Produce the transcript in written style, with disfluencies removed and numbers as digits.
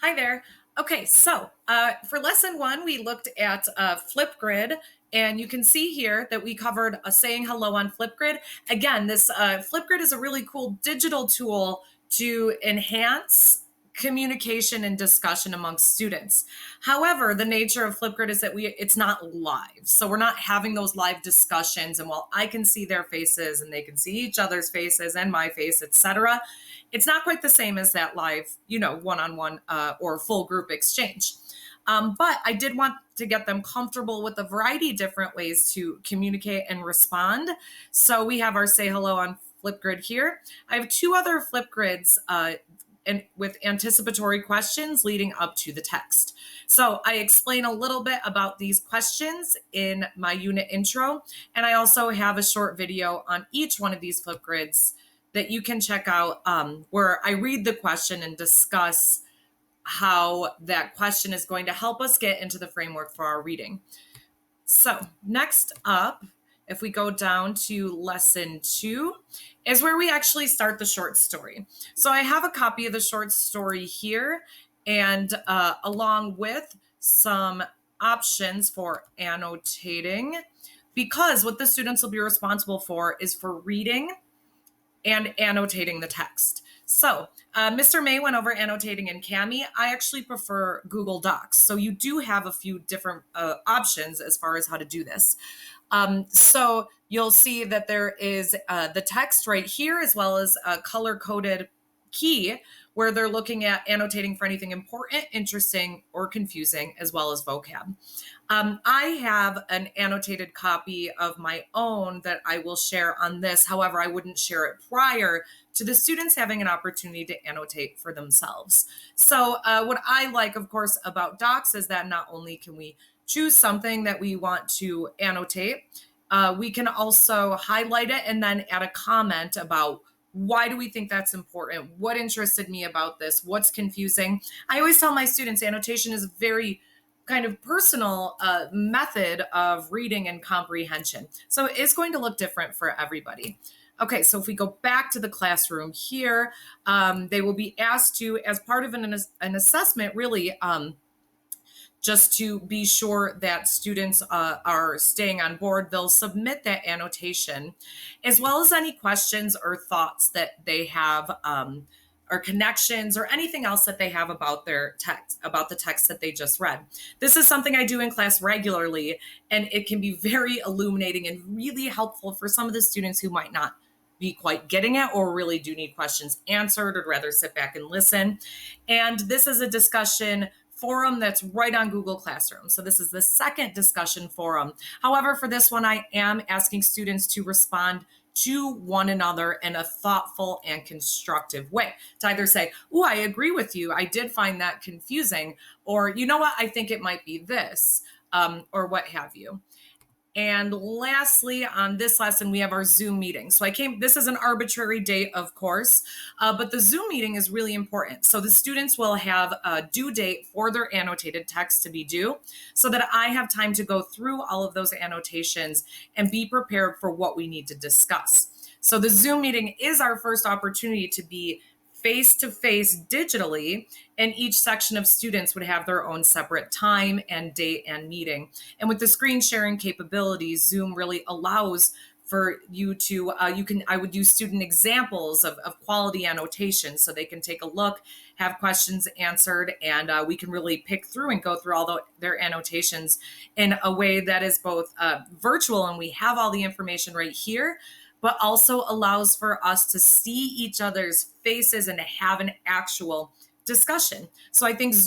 Hi there. Okay, so for lesson one, we looked at Flipgrid, and you can see here that we covered saying hello on Flipgrid. Again, this Flipgrid is a really cool digital tool to enhance communication and discussion amongst students. However, the nature of Flipgrid is that it's not live. So we're not having those live discussions, and while I can see their faces and they can see each other's faces and my face, etc., it's not quite the same as that live, one-on-one or full group exchange. But I did want to get them comfortable with a variety of different ways to communicate and respond. So we have our say hello on Flipgrid here. I have two other Flipgrids and with anticipatory questions leading up to the text. So I explain a little bit about these questions in my unit intro, and I also have a short video on each one of these Flipgrids that you can check out where I read the question and discuss how that question is going to help us get into the framework for our reading. So next up, if we go down to lesson 2, is where we actually start the short story. So I have a copy of the short story here, and along with some options for annotating, because what the students will be responsible for is for reading and annotating the text. So Mr. May went over annotating in Kami. I actually prefer Google Docs. So you do have a few different options as far as how to do this. So you'll see that there is the text right here, as well as a color-coded key where they're looking at annotating for anything important, interesting, or confusing, as well as vocab. I have an annotated copy of my own that I will share on this. However, I wouldn't share it prior to the students having an opportunity to annotate for themselves. So what I like, of course, about docs is that not only can we choose something that we want to annotate, we can also highlight it and then add a comment about why do we think that's important? What interested me about this? What's confusing? I always tell my students annotation is a very kind of personal method of reading and comprehension. So it is going to look different for everybody. Okay, so if we go back to the classroom here, they will be asked to, as part of an assessment, really just to be sure that students are staying on board, they'll submit that annotation, as well as any questions or thoughts that they have, or connections or anything else that they have about their text, about the text that they just read. This is something I do in class regularly, and it can be very illuminating and really helpful for some of the students who might not be quite getting it or really do need questions answered or rather sit back and listen. And this is a discussion forum that's right on Google Classroom. So this is the second discussion forum. However, for this one, I am asking students to respond to one another in a thoughtful and constructive way. To either say, "Oh, I agree with you. I did find that confusing," or "You know what? I think it might be this," or what have you. And lastly, on this lesson, we have our Zoom meeting. So this is an arbitrary date, of course, but the Zoom meeting is really important. So the students will have a due date for their annotated text to be due so that I have time to go through all of those annotations and be prepared for what we need to discuss. So the Zoom meeting is our first opportunity to be face-to-face digitally, and each section of students would have their own separate time and date and meeting. And with the screen sharing capabilities, Zoom really allows for you to, I would use student examples of quality annotation so they can take a look, have questions answered, and we can really pick through and go through all their annotations in a way that is both virtual, and we have all the information right here, but also allows for us to see each other's faces and to have an actual discussion. So I think Zoom